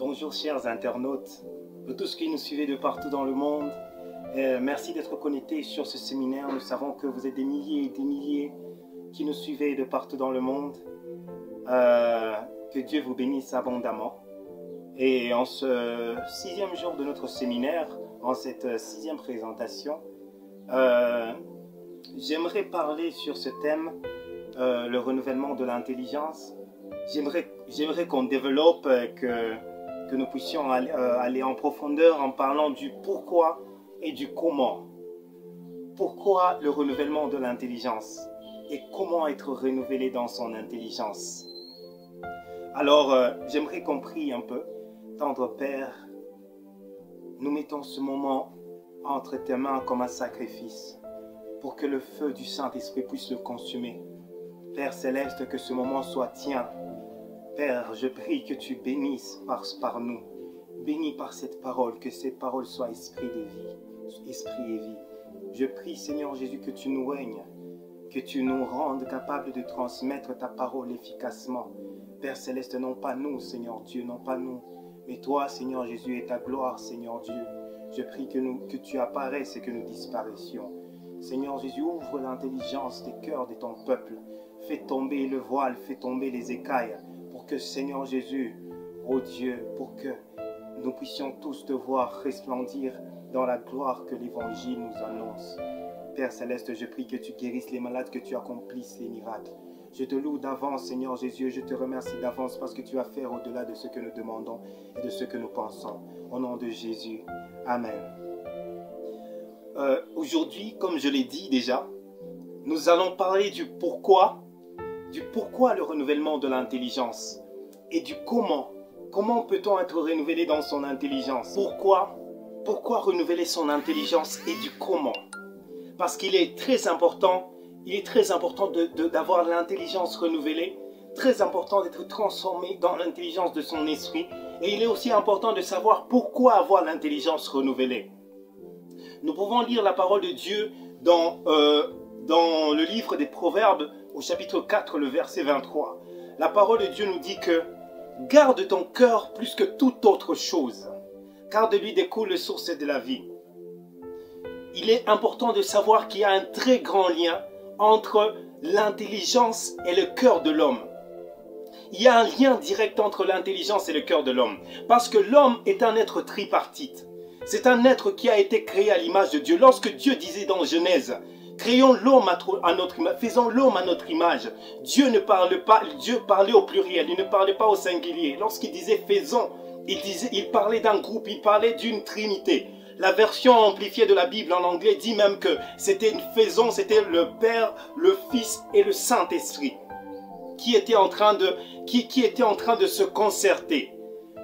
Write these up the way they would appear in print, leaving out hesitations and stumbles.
Bonjour chers internautes, vous tous qui nous suivez de partout dans le monde. Merci d'être connectés sur ce séminaire. Nous savons que vous êtes des milliers et des milliers qui nous suivez de partout dans le monde. Que Dieu vous bénisse abondamment. Et en ce 6e jour de notre séminaire, en cette 6e présentation, j'aimerais parler sur ce thème, le renouvellement de l'intelligence. J'aimerais qu'on développe, que nous puissions aller en profondeur en parlant du pourquoi et du comment. Pourquoi le renouvellement de l'intelligence et comment être renouvelé dans son intelligence. Alors, j'aimerais qu'on prie un peu. Tendre Père, nous mettons ce moment entre tes mains comme un sacrifice pour que le feu du Saint-Esprit puisse le consumer. Père Céleste, que ce moment soit tien. Père, je prie que tu bénisses par nous. Bénis par cette parole, que cette parole soit esprit de vie, esprit et vie. Je prie, Seigneur Jésus, que tu nous règnes, que tu nous rendes capables de transmettre ta parole efficacement. Père Céleste, non pas nous, Seigneur Dieu, non pas nous, mais toi, Seigneur Jésus, et ta gloire, Seigneur Dieu. Je prie que tu apparaisses et que nous disparaissions. Seigneur Jésus, ouvre l'intelligence des cœurs de ton peuple. Fais tomber le voile, fais tomber les écailles, pour que, Seigneur Jésus, ô Dieu, pour que nous puissions tous te voir resplendir dans la gloire que l'Évangile nous annonce. Père Céleste, je prie que tu guérisses les malades, que tu accomplisses les miracles. Je te loue d'avance, Seigneur Jésus, je te remercie d'avance parce que tu vas faire au-delà de ce que nous demandons et de ce que nous pensons. Au nom de Jésus, Amen. Aujourd'hui, comme je l'ai dit déjà, nous allons parler du pourquoi le renouvellement de l'intelligence et du comment. Comment peut-on être renouvelé dans son intelligence? Pourquoi renouveler son intelligence et du comment? Parce qu'il est très important, d'avoir l'intelligence renouvelée, très important d'être transformé dans l'intelligence de son esprit. Et il est aussi important de savoir pourquoi avoir l'intelligence renouvelée. Nous pouvons lire la parole de Dieu dans le livre des Proverbes, au chapitre 4, le verset 23. La parole de Dieu nous dit que « Garde ton cœur plus que toute autre chose, car de lui découle la source de la vie. » Il est important de savoir qu'il y a un très grand lien entre l'intelligence et le cœur de l'homme. Il y a un lien direct entre l'intelligence et le cœur de l'homme. Parce que l'homme est un être tripartite. C'est un être qui a été créé à l'image de Dieu. Lorsque Dieu disait dans Genèse, créons l'homme à notre image, faisons l'homme à notre image. Dieu ne parle pas, Dieu parlait au pluriel, il ne parlait pas au singulier. Lorsqu'il disait faisons, il parlait d'un groupe, il parlait d'une trinité. La version amplifiée de la Bible en anglais dit même que c'était une faisons, c'était le Père, le Fils et le Saint-Esprit qui étaient en train de se concerter.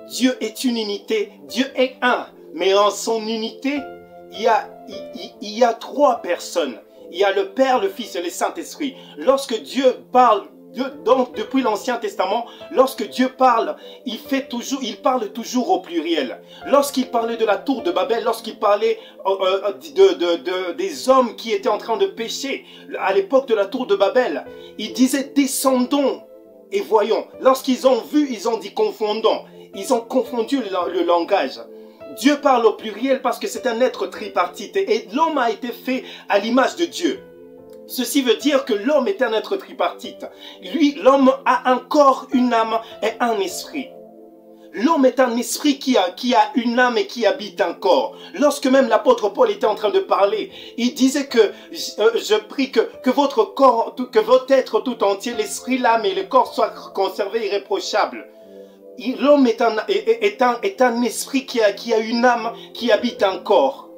Dieu est une unité, Dieu est un, mais en son unité, il y a trois personnes. Il y a le Père, le Fils et le Saint-Esprit. Lorsque Dieu parle, donc depuis l'Ancien Testament, lorsque Dieu parle, il parle toujours au pluriel. Lorsqu'il parlait de la tour de Babel, lorsqu'il parlait des hommes qui étaient en train de pécher à l'époque de la tour de Babel, il disait descendons et voyons. Lorsqu'ils ont vu, ils ont dit confondons. Ils ont confondu le langage. Dieu parle au pluriel parce que c'est un être tripartite et l'homme a été fait à l'image de Dieu. Ceci veut dire que l'homme est un être tripartite. Lui, l'homme a un corps, une âme et un esprit. L'homme est un esprit qui a une âme et qui habite un corps. Lorsque même l'apôtre Paul était en train de parler, il disait que je prie que votre corps, que votre être tout entier, l'esprit, l'âme et le corps soient conservés irréprochables. L'homme est un esprit qui a une âme qui habite un corps.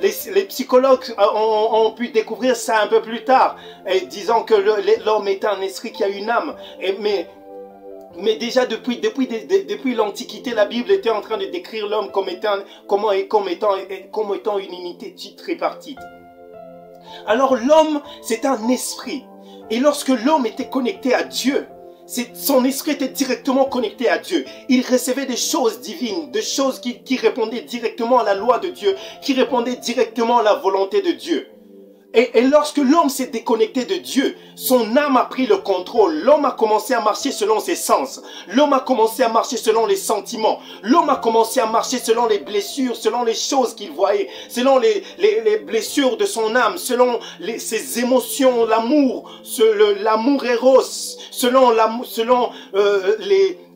Les psychologues ont pu découvrir ça un peu plus tard, disant que l'homme est un esprit qui a une âme. Mais déjà depuis l'Antiquité, la Bible était en train de décrire l'homme comme étant une unité tripartite. Alors l'homme, c'est un esprit. Et lorsque l'homme était connecté à Dieu, son esprit était directement connecté à Dieu. Il recevait des choses divines, des choses qui répondaient directement à la loi de Dieu, qui répondaient directement à la volonté de Dieu. Et lorsque l'homme s'est déconnecté de Dieu, son âme a pris le contrôle. L'homme a commencé à marcher selon ses sens. L'homme a commencé à marcher selon les sentiments. L'homme a commencé à marcher selon les blessures, selon les choses qu'il voyait, selon les blessures de son âme, selon ses émotions, l'amour, l'amour éros, selon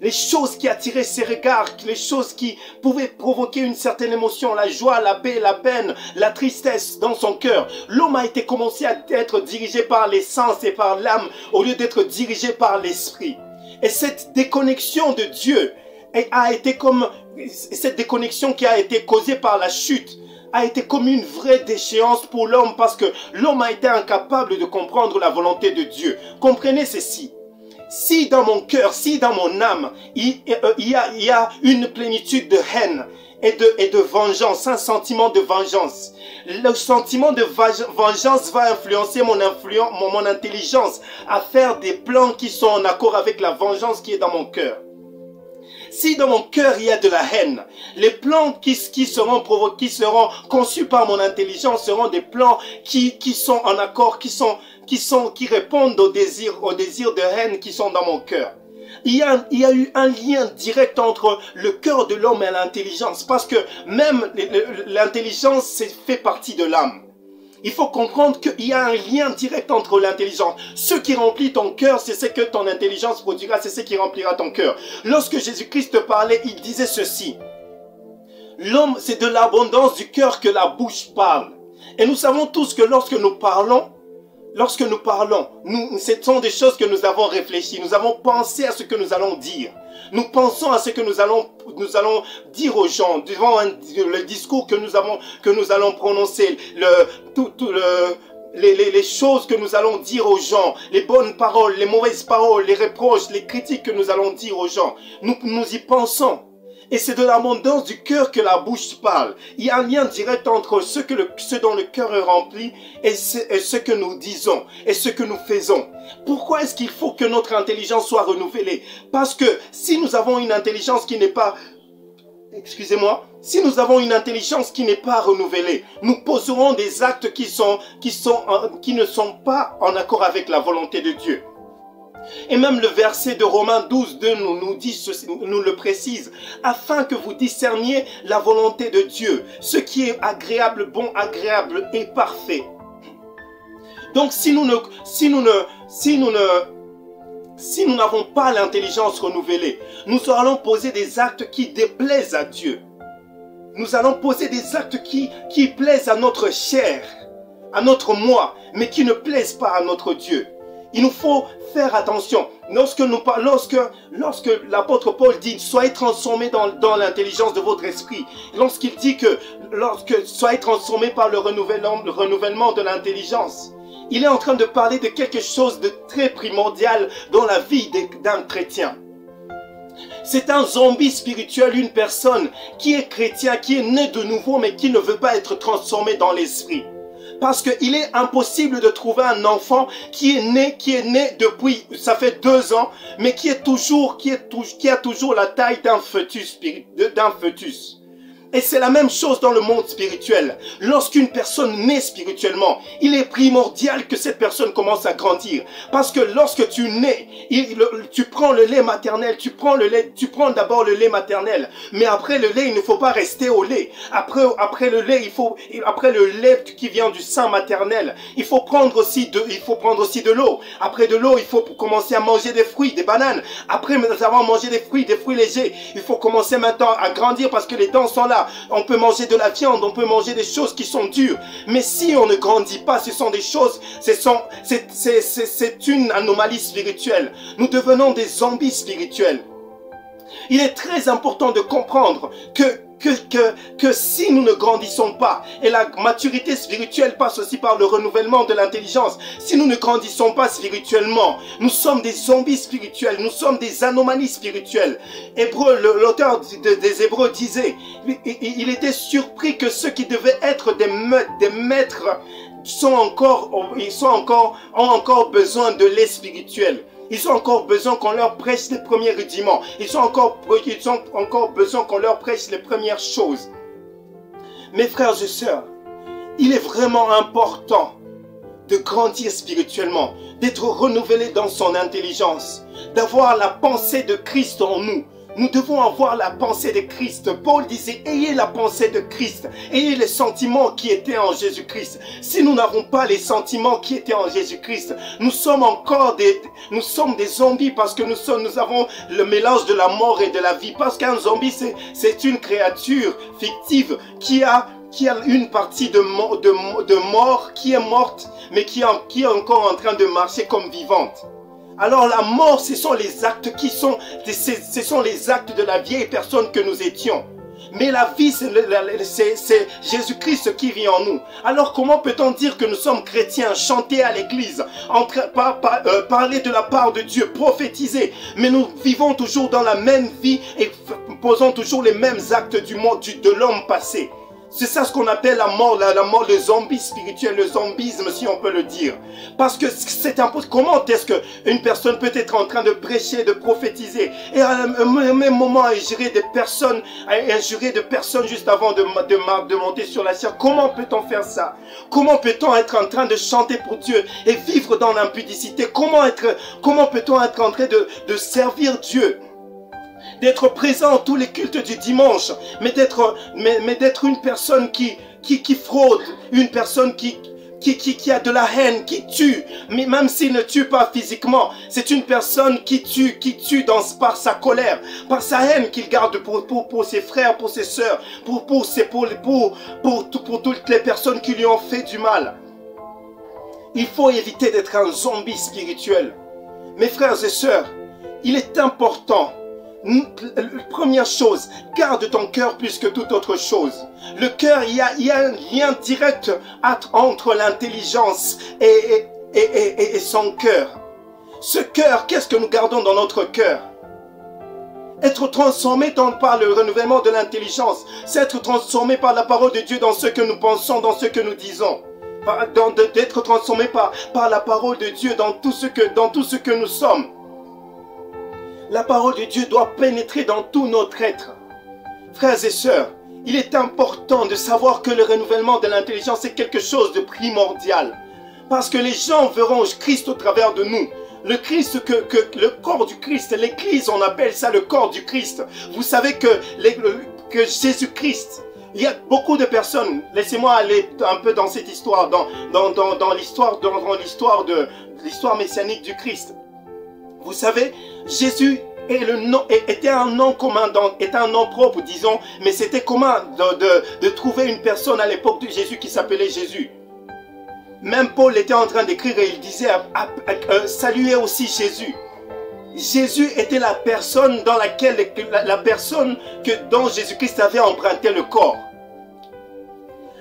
les choses qui attiraient ses regards, les choses qui pouvaient provoquer une certaine émotion, la joie, la paix, la peine, la tristesse dans son cœur. L'homme a été commencé à être dirigé par les sens et par l'âme au lieu d'être dirigé par l'esprit. Et cette déconnexion de Dieu a été comme cette déconnexion qui a été causée par la chute a été comme une vraie déchéance pour l'homme parce que l'homme a été incapable de comprendre la volonté de Dieu. Comprenez ceci. Si dans mon cœur, si dans mon âme, il y a une plénitude de haine et de vengeance, un sentiment de vengeance, le sentiment de vengeance va influencer mon intelligence à faire des plans qui sont en accord avec la vengeance qui est dans mon cœur. Si dans mon cœur il y a de la haine, les plans qui seront conçus par mon intelligence seront des plans qui sont en accord, qui répondent aux désirs de haine qui sont dans mon cœur. Il y a eu un lien direct entre le cœur de l'homme et l'intelligence, parce que même l'intelligence fait partie de l'âme. Il faut comprendre qu'il y a un lien direct entre l'intelligence. Ce qui remplit ton cœur, c'est ce que ton intelligence produira, c'est ce qui remplira ton cœur. Lorsque Jésus-Christ parlait, il disait ceci. L'homme, c'est de l'abondance du cœur que la bouche parle. Et nous savons tous que lorsque nous parlons, ce sont des choses que nous avons réfléchies. Nous avons pensé à ce que nous allons dire. Nous pensons à ce que nous allons dire aux gens devant le discours que nous allons prononcer, les choses que nous allons dire aux gens, les bonnes paroles, les mauvaises paroles, les reproches, les critiques que nous allons dire aux gens. Nous y pensons. Et c'est de l'abondance du cœur que la bouche parle. Il y a un lien direct entre ce dont le cœur est rempli et ce que nous disons et ce que nous faisons. Pourquoi est-ce qu'il faut que notre intelligence soit renouvelée? Parce que si nous avons une intelligence qui n'est pas... si nous avons une intelligence qui n'est pas renouvelée, nous poserons des actes qui ne sont pas en accord avec la volonté de Dieu. Et même le verset de Romains 12, 2 nous le précise, afin que vous discerniez la volonté de Dieu, ce qui est agréable, bon, agréable et parfait. Donc si nous n'avons pas l'intelligence renouvelée, nous allons poser des actes qui déplaisent à Dieu. Nous allons poser des actes qui plaisent à notre chair, à notre moi, mais qui ne plaisent pas à notre Dieu. Il nous faut faire attention. Lorsque l'apôtre Paul dit « Soyez transformés dans l'intelligence de votre esprit », lorsqu'il dit que « Soyez transformés par le renouvellement de l'intelligence », il est en train de parler de quelque chose de très primordial dans la vie d'un chrétien. C'est un zombie spirituel, une personne qui est chrétien, qui est né de nouveau, mais qui ne veut pas être transformé dans l'esprit. Parce qu'il est impossible de trouver un enfant qui est né depuis, ça fait 2 ans, mais qui a toujours la taille d'un fœtus. Et c'est la même chose dans le monde spirituel. Lorsqu'une personne naît spirituellement, il est primordial que cette personne commence à grandir. Parce que lorsque tu nais, tu prends le lait maternel, tu prends d'abord le lait maternel. Mais après le lait, il ne faut pas rester au lait. Après le lait qui vient du sein maternel, il faut prendre aussi de l'eau. Après de l'eau, il faut commencer à manger des fruits, des bananes. Après avoir mangé des fruits légers, il faut commencer maintenant à grandir parce que les dents sont là. On peut manger de la viande, on peut manger des choses qui sont dures. Mais si on ne grandit pas, ce sont des choses, c'est une anomalie spirituelle. Nous devenons des zombies spirituels. Il est très important de comprendre que si nous ne grandissons pas, et la maturité spirituelle passe aussi par le renouvellement de l'intelligence, si nous ne grandissons pas spirituellement, nous sommes des zombies spirituels, nous sommes des anomalies spirituelles. L'auteur des Hébreux disait, il était surpris que ceux qui devaient être des maîtres ont encore besoin de lait spirituel. Ils ont encore besoin qu'on leur prêche les premiers rudiments. Ils ont encore besoin qu'on leur prêche les premières choses. Mes frères et sœurs, il est vraiment important de grandir spirituellement, d'être renouvelé dans son intelligence, d'avoir la pensée de Christ en nous. Nous devons avoir la pensée de Christ. Paul disait, ayez la pensée de Christ. Ayez les sentiments qui étaient en Jésus-Christ. Si nous n'avons pas les sentiments qui étaient en Jésus-Christ, nous sommes des zombies parce que nous avons le mélange de la mort et de la vie. Parce qu'un zombie, c'est une créature fictive qui a une partie de mort qui est morte, mais qui est encore en train de marcher comme vivante. Alors la mort, ce sont les actes ce sont les actes de la vieille personne que nous étions. Mais la vie, c'est Jésus-Christ qui vit en nous. Alors comment peut-on dire que nous sommes chrétiens, chanter à l'église, parler de la part de Dieu, prophétiser, mais nous vivons toujours dans la même vie et posons toujours les mêmes actes de l'homme passé? C'est ça ce qu'on appelle la mort, le zombie spirituel, le zombisme si on peut le dire. Parce que c'est impossible. Comment est-ce qu'une personne peut être en train de prêcher, de prophétiser et à un même moment injurer de personnes juste avant de monter sur la scène? Comment peut-on faire ça? Comment peut-on être en train de chanter pour Dieu et vivre dans l'impudicité? Comment peut-on être en train de servir Dieu? D'être présent à tous les cultes du dimanche, mais d'être une personne qui fraude, une personne qui a de la haine, qui tue, mais même s'il ne tue pas physiquement, c'est une personne qui tue par sa colère, par sa haine qu'il garde pour ses frères, pour ses sœurs, pour toutes les personnes qui lui ont fait du mal. Il faut éviter d'être un zombie spirituel. Mes frères et sœurs, il est important. Première chose, garde ton cœur plus que toute autre chose. Le cœur, il y a un lien direct entre l'intelligence et son cœur. Ce cœur, qu'est-ce que nous gardons dans notre cœur? Être transformé par le renouvellement de l'intelligence, c'est être transformé par la parole de Dieu dans ce que nous pensons, dans ce que nous disons. D'être transformé par la parole de Dieu dans tout ce que nous sommes. La parole de Dieu doit pénétrer dans tout notre être. Frères et sœurs, il est important de savoir que le renouvellement de l'intelligence est quelque chose de primordial. Parce que les gens verront Christ au travers de nous. Le Christ, le corps du Christ, l'Église, on appelle ça le corps du Christ. Vous savez que Jésus-Christ, il y a beaucoup de personnes, laissez-moi aller un peu dans cette histoire, dans l'histoire messianique du Christ. Vous savez, Jésus était un nom commun, était un nom propre, disons, mais c'était commun de trouver une personne à l'époque de Jésus qui s'appelait Jésus. Même Paul était en train d'écrire et il disait saluez aussi Jésus. Jésus était la personne dont Jésus-Christ avait emprunté le corps.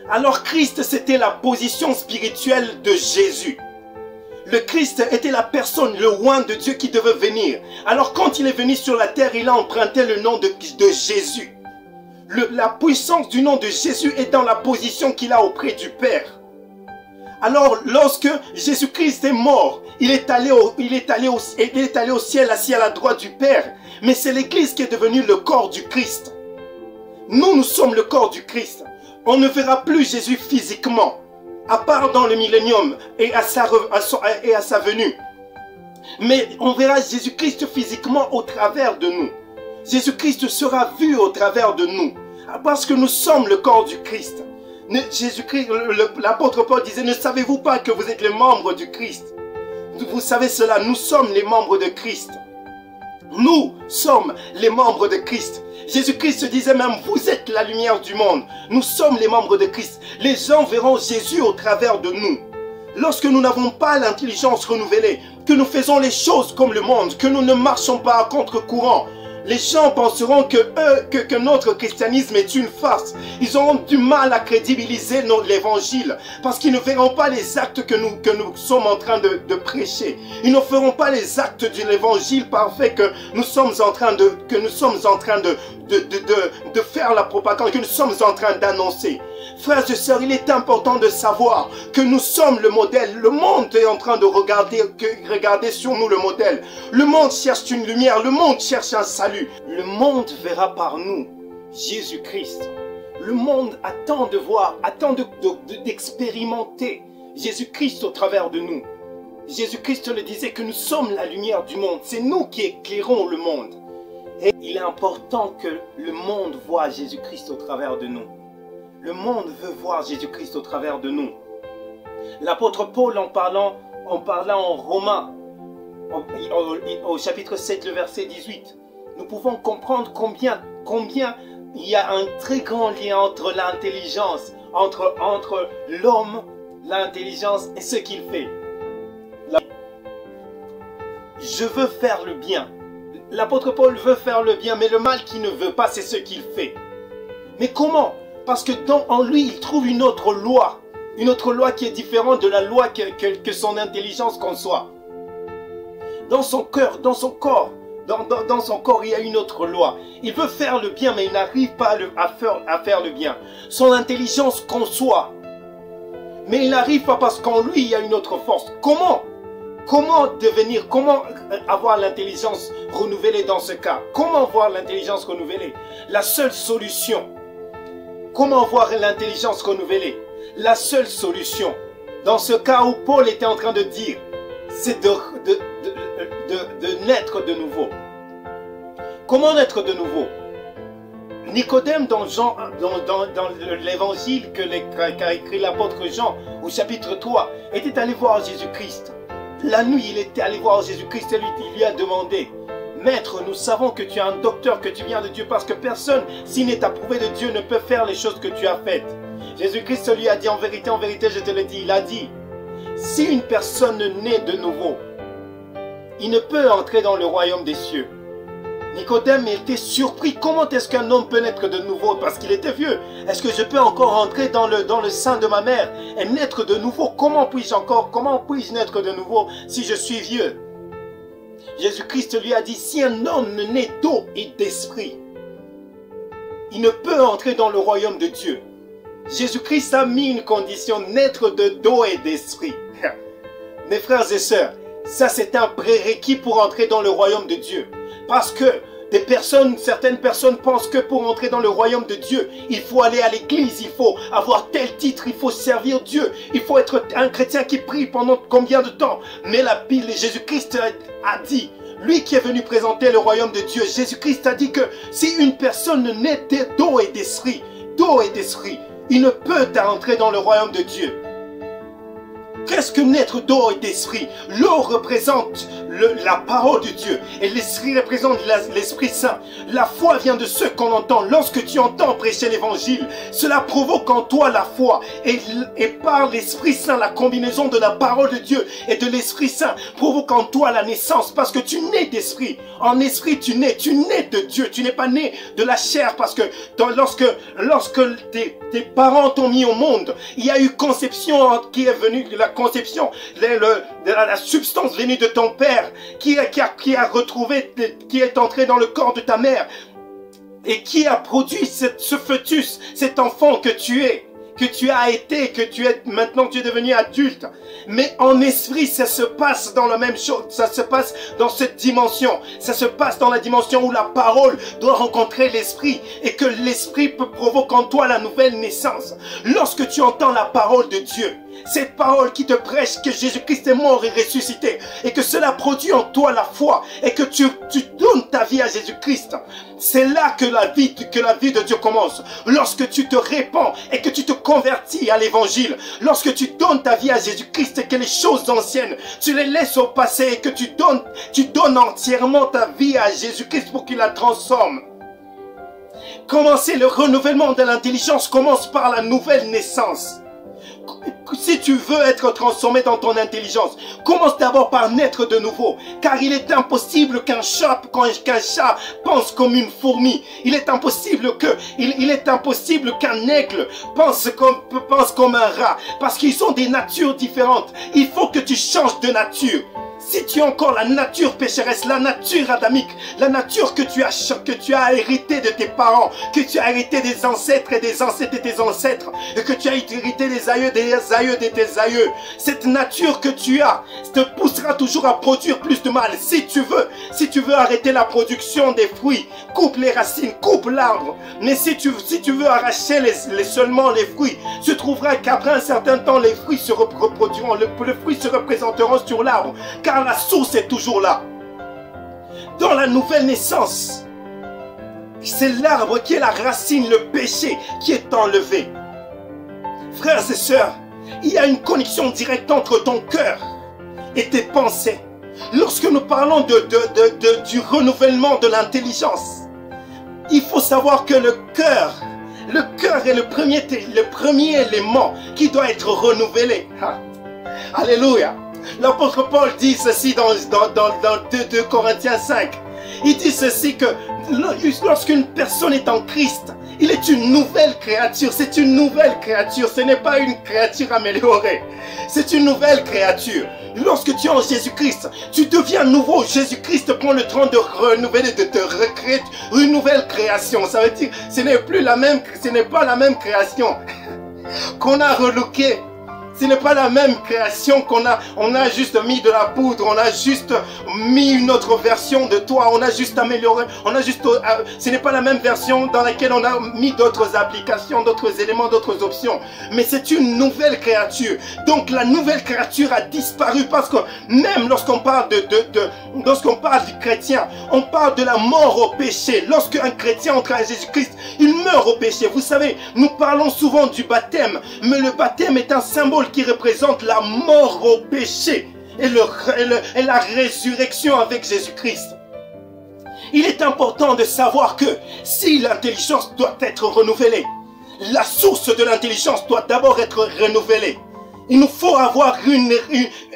Alors Christ, c'était la position spirituelle de Jésus. Le Christ était la personne, le oint de Dieu qui devait venir. Alors quand il est venu sur la terre, il a emprunté le nom de Jésus. La puissance du nom de Jésus est dans la position qu'il a auprès du Père. Alors lorsque Jésus-Christ est mort, il est allé au ciel, assis à la droite du Père. Mais c'est l'Église qui est devenue le corps du Christ. Nous sommes le corps du Christ. On ne verra plus Jésus physiquement, à part dans le millénium et à sa venue. Mais on verra Jésus-Christ physiquement au travers de nous. Jésus-Christ sera vu au travers de nous. Parce que nous sommes le corps du Christ. Jésus-Christ, l'apôtre Paul disait, ne savez-vous pas que vous êtes les membres du Christ? Vous savez cela, nous sommes les membres de Christ. Nous sommes les membres de Christ. Jésus-Christ disait même, vous êtes la lumière du monde. Nous sommes les membres de Christ. Les gens verront Jésus au travers de nous. Lorsque nous n'avons pas l'intelligence renouvelée, que nous faisons les choses comme le monde, que nous ne marchons pas à contre-courant, les gens penseront que notre christianisme est une farce. Ils auront du mal à crédibiliser l'évangile parce qu'ils ne verront pas les actes que nous sommes en train de prêcher. Ils ne feront pas les actes de l'évangile parfait que nous sommes en train de faire la propagande, que nous sommes en train d'annoncer. Frères et sœurs, il est important de savoir que nous sommes le modèle. Le monde est en train de regarder sur nous le modèle. Le monde cherche une lumière, le monde cherche un salut. Le monde verra par nous Jésus-Christ. Le monde attend de voir, attend d'expérimenter Jésus-Christ au travers de nous. Jésus-Christ le disait que nous sommes la lumière du monde. C'est nous qui éclairons le monde. Et il est important que le monde voit Jésus-Christ au travers de nous. Le monde veut voir Jésus-Christ au travers de nous. L'apôtre Paul, en parlant en Romains, au chapitre 7, le verset 18, nous pouvons comprendre combien il y a un très grand lien entre l'intelligence, entre l'homme, l'intelligence et ce qu'il fait. Je veux faire le bien. L'apôtre Paul veut faire le bien, mais le mal qu'il ne veut pas, c'est ce qu'il fait. Mais comment? Parce que en lui, il trouve une autre loi qui est différente de la loi que son intelligence conçoit. Dans son cœur, dans son corps, il y a une autre loi. Il veut faire le bien, mais il n'arrive pas à faire le bien. Son intelligence conçoit, mais il n'arrive pas parce qu'en lui, il y a une autre force. Comment avoir l'intelligence renouvelée dans ce cas? Comment avoir l'intelligence renouvelée? La seule solution. Comment avoir l'intelligence renouvelée? La seule solution, dans ce cas où Paul était en train de dire, c'est de naître de nouveau. Comment naître de nouveau? Nicodème, dans l'évangile qu'a écrit l'apôtre Jean, au chapitre 3, était allé voir Jésus-Christ. La nuit, il était allé voir Jésus-Christ et il lui a demandé, « Maître, nous savons que tu es un docteur, que tu viens de Dieu, parce que personne, s'il n'est approuvé de Dieu, ne peut faire les choses que tu as faites. » Jésus-Christ lui a dit, en vérité, je te le dis, il a dit, « Si une personne naît de nouveau, il ne peut entrer dans le royaume des cieux. » Nicodème était surpris. Comment est-ce qu'un homme peut naître de nouveau? Parce qu'il était vieux. Est-ce que je peux encore entrer dans le sein de ma mère et naître de nouveau? Comment puis-je naître de nouveau si je suis vieux? Jésus-Christ lui a dit, si un homme ne naît d'eau et d'esprit, il ne peut entrer dans le royaume de Dieu. Jésus-Christ a mis une condition, naître d'eau et d'esprit. Mes frères et sœurs, ça c'est un prérequis pour entrer dans le royaume de Dieu. Parce que certaines personnes pensent que pour entrer dans le royaume de Dieu, il faut aller à l'église, il faut avoir tel titre, il faut servir Dieu, il faut être un chrétien qui prie pendant combien de temps? Mais Jésus-Christ a dit, lui qui est venu présenter le royaume de Dieu, Jésus-Christ a dit que si une personne naît d'eau et d'esprit, il ne peut entrer dans le royaume de Dieu. Qu'est-ce que naître d'eau et d'esprit? L'eau représente la parole de Dieu et l'esprit représente l'Esprit Saint. La foi vient de ce qu'on entend. Lorsque tu entends prêcher l'évangile, cela provoque en toi la foi et par l'Esprit Saint, la combinaison de la parole de Dieu et de l'Esprit Saint provoque en toi la naissance parce que tu nais d'esprit. En esprit, tu nais de Dieu. Tu n'es pas né de la chair parce que lorsque tes parents t'ont mis au monde, il y a eu conception qui est venue de la conception, la substance venue de ton père qui a retrouvé, qui est entré dans le corps de ta mère et qui a produit ce fœtus, cet enfant que tu es, que tu as été, que tu es maintenant, tu es devenu adulte. Mais en esprit, ça se passe dans la même chose, ça se passe dans cette dimension, ça se passe dans la dimension où la parole doit rencontrer l'esprit et que l'esprit provoque en toi la nouvelle naissance. Lorsque tu entends la parole de Dieu, cette parole qui te prêche que Jésus-Christ est mort et ressuscité et que cela produit en toi la foi et que tu donnes ta vie à Jésus-Christ, c'est là que la vie de Dieu commence. Lorsque tu te répands et que tu te convertis à l'évangile, lorsque tu donnes ta vie à Jésus-Christ et que les choses anciennes, tu les laisses au passé et que tu donnes entièrement ta vie à Jésus-Christ pour qu'il la transforme. Le renouvellement de l'intelligence commence par la nouvelle naissance. Si tu veux être transformé dans ton intelligence, commence d'abord par naître de nouveau. Car il est impossible qu'un chat pense comme une fourmi. Il est impossible qu'un aigle pense comme un rat. Parce qu'ils ont des natures différentes. Il faut que tu changes de nature. Si tu as encore la nature pécheresse, la nature adamique, la nature que tu as hérité de tes parents, que tu as hérité des ancêtres et des ancêtres de tes ancêtres, et que tu as hérité des aïeux de tes aïeux, cette nature que tu as te poussera toujours à produire plus de mal. Si tu veux arrêter la production des fruits, coupe les racines, coupe l'arbre. Mais si tu veux arracher seulement les fruits, tu trouveras qu'après un certain temps, les fruits se reproduiront, les fruits se représenteront sur l'arbre, car la source est toujours là. Dans la nouvelle naissance, c'est l'arbre qui est la racine, le péché qui est enlevé. Frères et sœurs, il y a une connexion directe entre ton cœur et tes pensées. Lorsque nous parlons du renouvellement de l'intelligence, il faut savoir que le cœur est le premier élément qui doit être renouvelé. Alléluia. L'apôtre Paul dit ceci dans 2 Corinthiens 5. Il dit ceci que lorsqu'une personne est en Christ, il est une nouvelle créature. C'est une nouvelle créature. Ce n'est pas une créature améliorée. C'est une nouvelle créature. Lorsque tu es en Jésus-Christ, tu deviens nouveau. Jésus-Christ prend le temps de renouveler, de te recréer une nouvelle création. Ça veut dire ce n'est pas la même création qu'on a relookée. Ce n'est pas la même création on a juste mis de la poudre, on a juste mis une autre version de toi, on a juste amélioré, ce n'est pas la même version dans laquelle on a mis d'autres applications, d'autres éléments, d'autres options. Mais c'est une nouvelle créature. Donc la nouvelle créature a disparu parce que même lorsqu'on parle lorsqu'on parle du chrétien, on parle de la mort au péché. Lorsqu'un chrétien entre à Jésus-Christ, il meurt au péché. Vous savez, nous parlons souvent du baptême, mais le baptême est un symbole qui représente la mort au péché et la résurrection avec Jésus-Christ. Il est important de savoir que si l'intelligence doit être renouvelée, la source de l'intelligence doit d'abord être renouvelée. Il nous faut avoir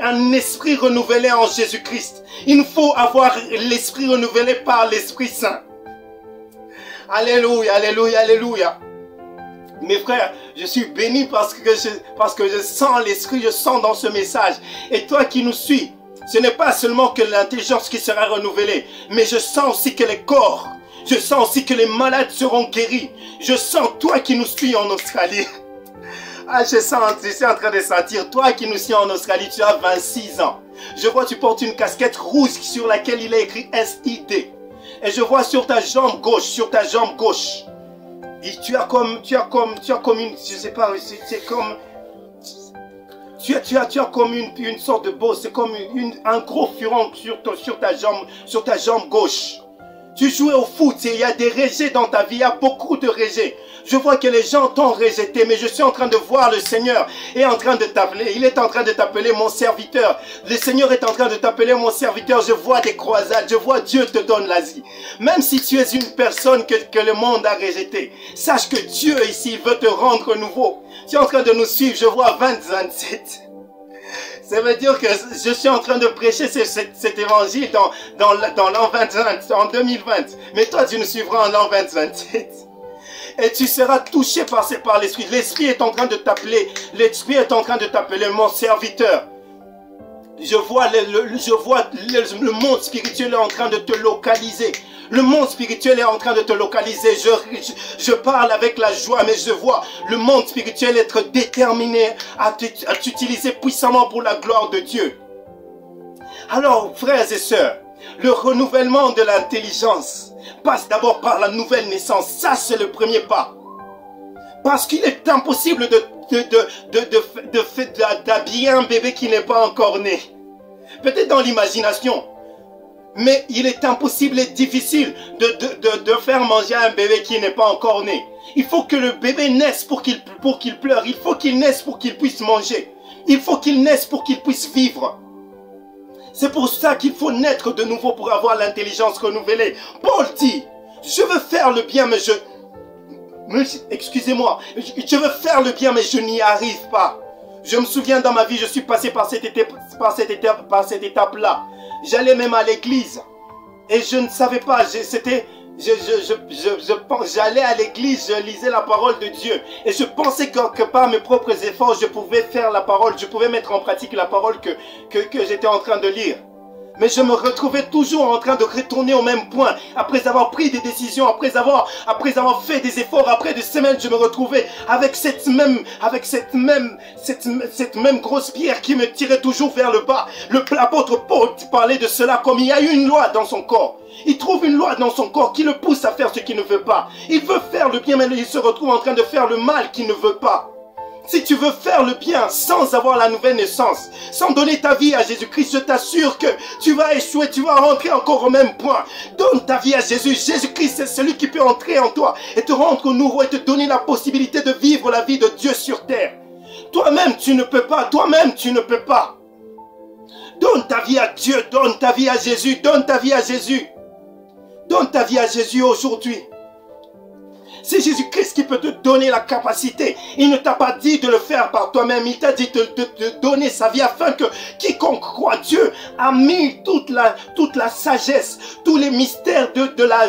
un esprit renouvelé en Jésus-Christ. Il nous faut avoir l'esprit renouvelé par l'Esprit Saint. Alléluia, alléluia, alléluia. Mes frères, je suis béni parce que je sens l'esprit, je sens dans ce message. Et toi qui nous suis, ce n'est pas seulement que l'intelligence qui sera renouvelée, mais je sens aussi que les corps, je sens aussi que les malades seront guéris. Je sens toi qui nous suis en Australie. Ah, je suis en train de sentir, toi qui nous suis en Australie, tu as 26 ans. Je vois tu portes une casquette rouge sur laquelle il est écrit SID. Et je vois sur ta jambe gauche, et tu as comme une, je sais pas, c'est comme, tu as comme une sorte de bosse, c'est comme un gros furon sur ta jambe gauche. Tu jouais au foot et il y a des rejets dans ta vie, il y a beaucoup de rejets. Je vois que les gens t'ont rejeté, mais je suis en train de voir le Seigneur est en train de t'appeler. Il est en train de t'appeler mon serviteur. Le Seigneur est en train de t'appeler mon serviteur. Je vois des croisades, je vois Dieu te donne l'Asie. Même si tu es une personne que le monde a rejetée, sache que Dieu ici veut te rendre nouveau. Tu es en train de nous suivre, je vois 20-27. Ça veut dire que je suis en train de prêcher cet évangile dans l'an 2020, en 2020. Mais toi, tu nous suivras en l'an 2027. Et tu seras touché par l'Esprit. L'Esprit est en train de t'appeler. L'Esprit est en train de t'appeler mon serviteur. Je vois le monde spirituel est en train de te localiser. Le monde spirituel est en train de te localiser. Je parle avec la joie, mais je vois le monde spirituel être déterminé à t'utiliser puissamment pour la gloire de Dieu. Alors, frères et sœurs, le renouvellement de l'intelligence passe d'abord par la nouvelle naissance. Ça, c'est le premier pas. Parce qu'il est impossible d'habiller un bébé qui n'est pas encore né. Peut-être dans l'imagination. Mais il est impossible et difficile de faire manger un bébé qui n'est pas encore né. Il faut que le bébé naisse pour qu'il pleure. Il faut qu'il naisse pour qu'il puisse manger. Il faut qu'il naisse pour qu'il puisse vivre. C'est pour ça qu'il faut naître de nouveau pour avoir l'intelligence renouvelée. Paul dit, je veux faire le bien, mais excusez-moi, je veux faire le bien, mais je n'y arrive pas. Je me souviens dans ma vie, je suis passé par cette étape-là. J'allais même à l'église. Et je ne savais pas, j'allais à l'église, je lisais la parole de Dieu. Et je pensais que par mes propres efforts, je pouvais faire la parole, je pouvais mettre en pratique la parole que j'étais en train de lire. Mais je me retrouvais toujours en train de retourner au même point. Après avoir pris des décisions, après avoir fait des efforts, après des semaines, je me retrouvais avec cette même grosse pierre qui me tirait toujours vers le bas. L'apôtre Paul parlait de cela comme il y a une loi dans son corps. Il trouve une loi dans son corps qui le pousse à faire ce qu'il ne veut pas. Il veut faire le bien, mais il se retrouve en train de faire le mal qu'il ne veut pas. Si tu veux faire le bien sans avoir la nouvelle naissance, sans donner ta vie à Jésus-Christ, je t'assure que tu vas échouer, tu vas rentrer encore au même point. Donne ta vie à Jésus. Jésus-Christ, c'est celui qui peut entrer en toi et te rendre nouveau et te donner la possibilité de vivre la vie de Dieu sur terre. Toi-même, tu ne peux pas. Toi-même, tu ne peux pas. Donne ta vie à Dieu. Donne ta vie à Jésus. Donne ta vie à Jésus. Donne ta vie à Jésus aujourd'hui. C'est Jésus-Christ qui peut te donner la capacité. Il ne t'a pas dit de le faire par toi-même. Il t'a dit de donner sa vie afin que quiconque croit. Dieu a mis toute la sagesse, tous les mystères de la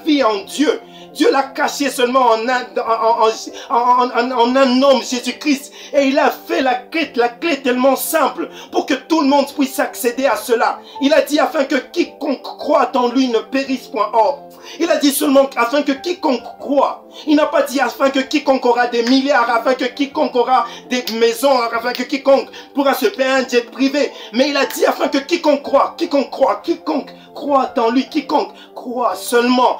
vie en Dieu. Dieu l'a caché seulement en un homme, Jésus-Christ. Et il a fait la clé tellement simple pour que tout le monde puisse accéder à cela. Il a dit afin que quiconque croit en lui ne périsse point. Or, il a dit seulement afin que quiconque croit. Il n'a pas dit afin que quiconque aura des milliards, afin que quiconque aura des maisons, afin que quiconque pourra se payer un jet privé. Mais il a dit afin que quiconque croit en lui, quiconque croit seulement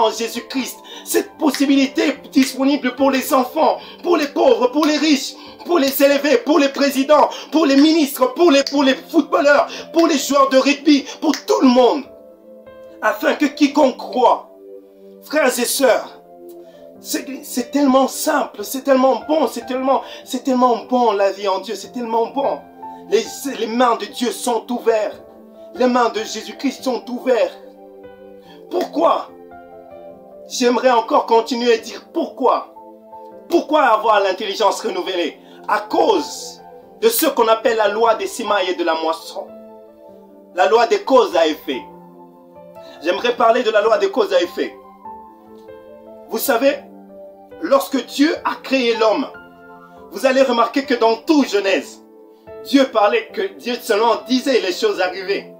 en Jésus-Christ. Cette possibilité est disponible pour les enfants, pour les pauvres, pour les riches, pour les élevés, pour les présidents, pour les ministres, pour les footballeurs, pour les joueurs de rugby, pour tout le monde. Afin que quiconque croit, frères et sœurs, c'est tellement simple, c'est tellement bon, c'est tellement bon la vie en Dieu, c'est tellement bon. Les mains de Dieu sont ouvertes, les mains de Jésus-Christ sont ouvertes. Pourquoi? J'aimerais encore continuer à dire pourquoi. Pourquoi avoir l'intelligence renouvelée? À cause de ce qu'on appelle la loi des semailles et de la moisson. La loi des causes à effet. J'aimerais parler de la loi des causes à effet. Vous savez, lorsque Dieu a créé l'homme, vous allez remarquer que dans toute Genèse, Dieu seulement disait les choses arrivées.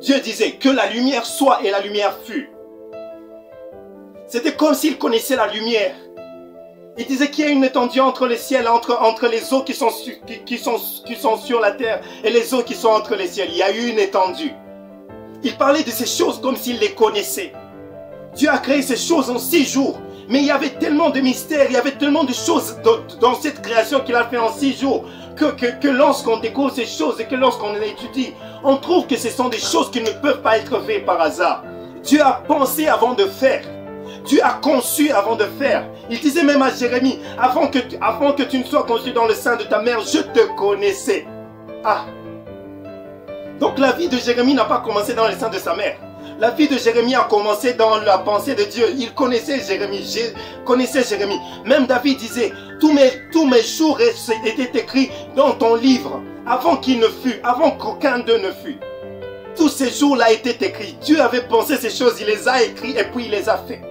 Dieu disait que la lumière soit et la lumière fut. C'était comme s'il connaissait la lumière. Il disait qu'il y a une étendue entre les ciels, entre les eaux qui sont sur la terre et les eaux qui sont entre les ciels. Il y a eu une étendue. Il parlait de ces choses comme s'il les connaissait. Dieu a créé ces choses en 6 jours. Mais il y avait tellement de mystères, il y avait tellement de choses dans cette création qu'il a fait en 6 jours. Que lorsqu'on découvre ces choses et que lorsqu'on les étudie, on trouve que ce sont des choses qui ne peuvent pas être faites par hasard. Dieu a pensé avant de faire. Dieu a conçu avant de faire. Il disait même à Jérémie, avant que tu ne sois conçu dans le sein de ta mère, je te connaissais. Ah! Donc la vie de Jérémie n'a pas commencé dans le sein de sa mère. La vie de Jérémie a commencé dans la pensée de Dieu. Il connaissait Jérémie. Même David disait, tous mes jours étaient écrits dans ton livre, avant qu'il ne fût, avant qu'aucun d'eux ne fût. Tous ces jours-là étaient écrits. Dieu avait pensé ces choses, il les a écrits et puis il les a fait.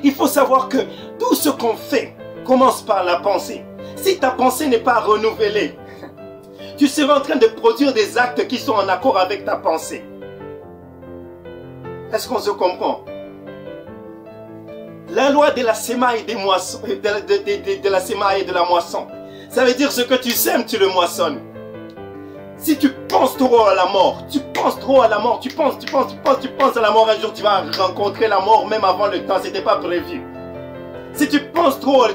Il faut savoir que tout ce qu'on fait commence par la pensée. Si ta pensée n'est pas renouvelée, tu seras en train de produire des actes qui sont en accord avec ta pensée. Est-ce qu'on se comprend? La loi de la semaille et des moissons, de la semaille et de la moisson. Ça veut dire ce que tu sèmes, tu le moissonnes. Si tu penses trop à la mort, tu penses à la mort, tu penses à la mort, un jour tu vas rencontrer la mort même avant le temps, c'était pas prévu. Si tu penses trop à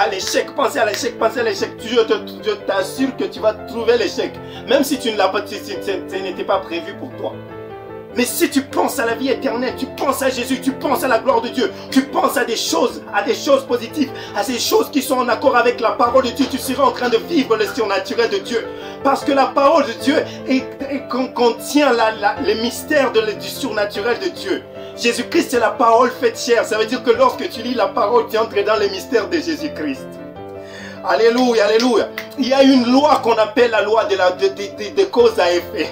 l'échec, pensez à l'échec, je t'assure que tu vas trouver l'échec. Même si tu ne l'as pas, ce n'était pas prévu pour toi. Mais si tu penses à la vie éternelle, tu penses à Jésus, tu penses à la gloire de Dieu, tu penses à des choses positives, à ces choses qui sont en accord avec la parole de Dieu, tu seras en train de vivre le surnaturel de Dieu. Parce que la parole de Dieu contient les mystères du surnaturel de Dieu. Jésus-Christ, c'est la parole faite chair. Ça veut dire que lorsque tu lis la parole, tu entres dans les mystères de Jésus-Christ. Alléluia, alléluia. Il y a une loi qu'on appelle la loi de cause à effet.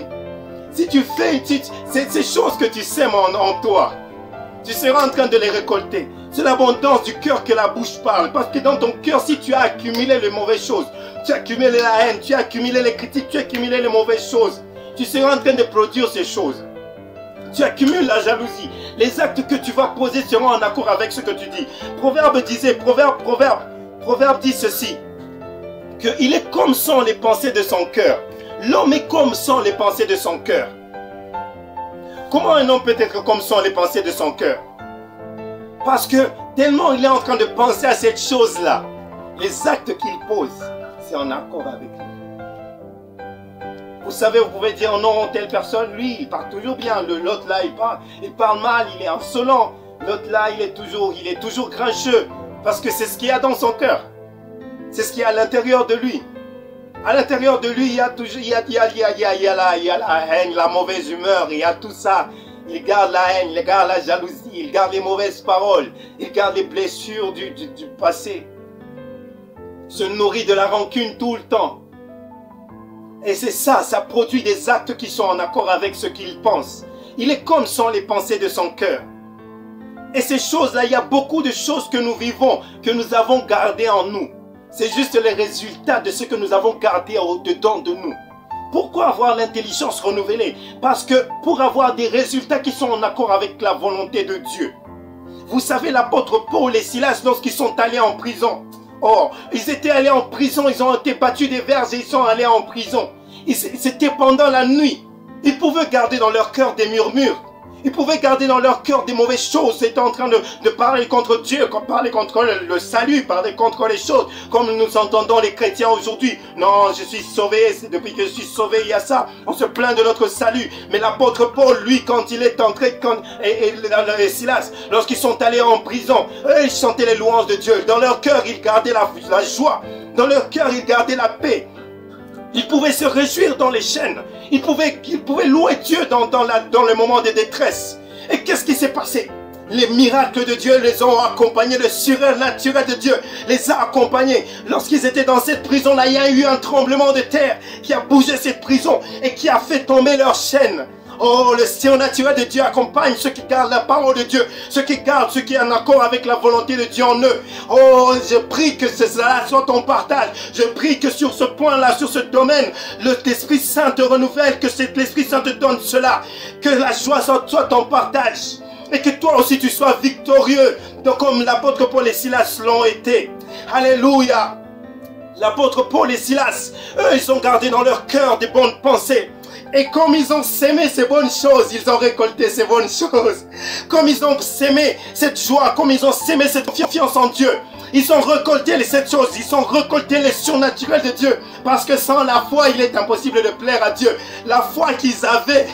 Si tu fais ces choses que tu sèmes en toi, tu seras en train de les récolter. C'est l'abondance du cœur que la bouche parle. Parce que dans ton cœur, si tu as accumulé les mauvaises choses, tu as accumulé la haine, tu as accumulé les critiques, tu as accumulé les mauvaises choses. Tu seras en train de produire ces choses. Tu accumules la jalousie. Les actes que tu vas poser seront en accord avec ce que tu dis. Proverbe dit ceci, qu'il est comme sont les pensées de son cœur. L'homme est comme sont les pensées de son cœur. Comment un homme peut être comme sont les pensées de son cœur? Parce que tellement il est en train de penser à cette chose-là, les actes qu'il pose, c'est en accord avec lui. Vous savez, vous pouvez dire non, telle personne, lui, il parle toujours bien. L'autre là, il parle mal, il est insolent. L'autre là, il est toujours grincheux. Parce que c'est ce qu'il y a dans son cœur. C'est ce qu'il y a à l'intérieur de lui. À l'intérieur de lui, il y a la haine, la mauvaise humeur, il y a tout ça. Il garde la haine, il garde la jalousie, il garde les mauvaises paroles, il garde les blessures du passé. Il se nourrit de la rancune tout le temps. Et c'est ça, ça produit des actes qui sont en accord avec ce qu'il pense. Il est comme sont les pensées de son cœur. Et ces choses-là, il y a beaucoup de choses que nous vivons, que nous avons gardées en nous. C'est juste les résultats de ce que nous avons gardé au-dedans de nous. Pourquoi avoir l'intelligence renouvelée? Parce que pour avoir des résultats qui sont en accord avec la volonté de Dieu. Vous savez, l'apôtre Paul et Silas, lorsqu'ils sont allés en prison, ils étaient allés en prison, ils ont été battus des verges et ils sont allés en prison. C'était pendant la nuit. Ils pouvaient garder dans leur cœur des murmures. Ils pouvaient garder dans leur cœur des mauvaises choses. Ils étaient en train de parler contre Dieu, parler contre le salut, parler contre les choses. Comme nous entendons les chrétiens aujourd'hui. Non, je suis sauvé, c'est depuis que je suis sauvé, il y a ça. On se plaint de notre salut. Mais l'apôtre Paul, lui, quand il est entré, et Silas, lorsqu'ils sont allés en prison, eux, ils chantaient les louanges de Dieu. Dans leur cœur, ils gardaient la joie. Dans leur cœur, ils gardaient la paix. Ils pouvaient se réjouir dans les chaînes. Ils pouvaient louer Dieu dans le moment de détresse. Et qu'est-ce qui s'est passé? Les miracles de Dieu les ont accompagnés. Le surnaturel de Dieu les a accompagnés. Lorsqu'ils étaient dans cette prison-là, il y a eu un tremblement de terre qui a bougé cette prison et qui a fait tomber leurs chaînes. Oh, le surnaturel de Dieu accompagne ceux qui gardent la parole de Dieu, ceux qui gardent ce qui est en accord avec la volonté de Dieu en eux. Oh, je prie que cela soit ton partage. Je prie que sur ce point-là, sur ce domaine, l'Esprit Saint te renouvelle, que l'Esprit Saint te donne cela, que la joie soit ton partage. Et que toi aussi tu sois victorieux, donc comme l'apôtre Paul et Silas l'ont été. Alléluia. L'apôtre Paul et Silas, eux, ils ont gardé dans leur cœur des bonnes pensées. Et comme ils ont sémé ces bonnes choses, ils ont récolté ces bonnes choses. Comme ils ont sémé cette joie, comme ils ont sémé cette confiance en Dieu, ils ont récolté cette chose, ils ont récolté les surnaturels de Dieu. Parce que sans la foi, il est impossible de plaire à Dieu. La foi qu'ils avaient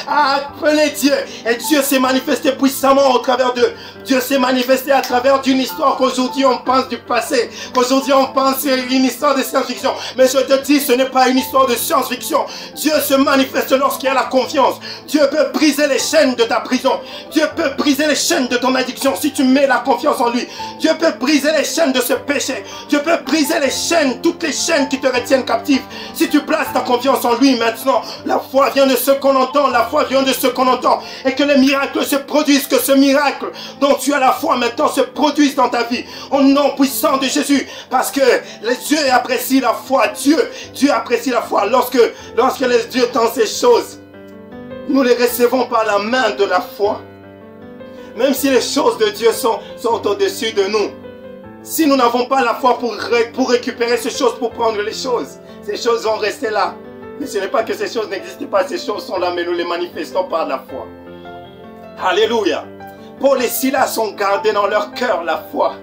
a appelé Dieu. Et Dieu s'est manifesté puissamment au travers d'eux. Dieu s'est manifesté à travers d'une histoire qu'aujourd'hui on pense du passé. Qu'aujourd'hui on pense une histoire de science-fiction. Mais je te dis, ce n'est pas une histoire de science-fiction. Dieu se manifeste lorsqu'il y a la confiance. Dieu peut briser les chaînes de ta prison. Dieu peut briser les chaînes de ton addiction si tu mets la confiance en lui. Dieu peut briser les chaînes de ce péché. Dieu peut briser les chaînes, toutes les chaînes qui te retiennent captif. Si tu places ta confiance en lui maintenant, la foi vient de ce qu'on entend. La foi vient de ce qu'on entend. Et que les miracles se produisent, que ce miracle dont tu as la foi maintenant se produise dans ta vie. Au nom puissant de Jésus. Parce que Dieu apprécie la foi. Dieu apprécie la foi. Lorsque les Dieu tend ces choses, nous les recevons par la main de la foi. Même si les choses de Dieu sont au-dessus de nous. Si nous n'avons pas la foi pour récupérer ces choses, pour prendre les choses, ces choses vont rester là. Mais ce n'est pas que ces choses n'existent pas, ces choses sont là, mais nous les manifestons par la foi. Alléluia. Paul et Silas ont gardé dans leur cœur la foi.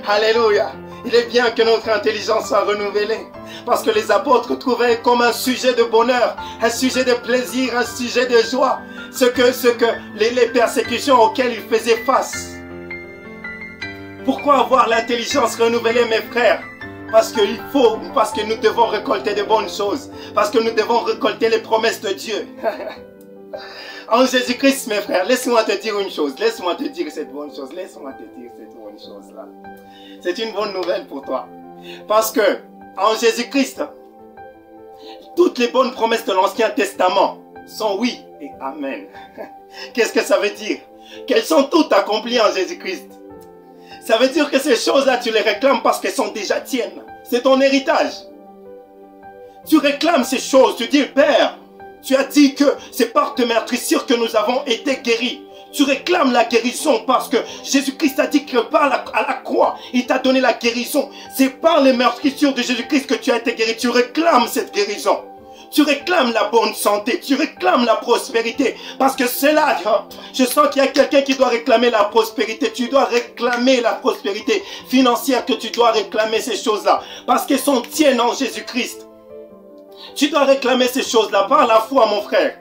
Alléluia. Il est bien que notre intelligence soit renouvelée. Parce que les apôtres trouvaient comme un sujet de bonheur, un sujet de plaisir, un sujet de joie, les persécutions auxquelles ils faisaient face. Pourquoi avoir l'intelligence renouvelée, mes frères? Parce que nous devons récolter de bonnes choses. Parce que nous devons récolter les promesses de Dieu. En Jésus-Christ, mes frères, laisse-moi te dire une chose. Laisse-moi te dire cette bonne chose. Laisse-moi te dire cette bonne chose-là. C'est une bonne nouvelle pour toi. Parce que, en Jésus-Christ, toutes les bonnes promesses de l'Ancien Testament sont oui et amen. Qu'est-ce que ça veut dire? Qu'elles sont toutes accomplies en Jésus-Christ. Ça veut dire que ces choses-là, tu les réclames parce qu'elles sont déjà tiennes. C'est ton héritage. Tu réclames ces choses. Tu dis, Père, tu as dit que c'est par tes meurtrissures que nous avons été guéris. Tu réclames la guérison parce que Jésus-Christ a dit que par à la croix, il t'a donné la guérison. C'est par les meurtrissures de Jésus-Christ que tu as été guéri. Tu réclames cette guérison. Tu réclames la bonne santé, tu réclames la prospérité. Parce que c'est là, je sens qu'il y a quelqu'un qui doit réclamer la prospérité. Tu dois réclamer la prospérité financière, que tu dois réclamer ces choses-là. Parce qu'elles sont tiennes en Jésus-Christ. Tu dois réclamer ces choses-là par la foi, mon frère.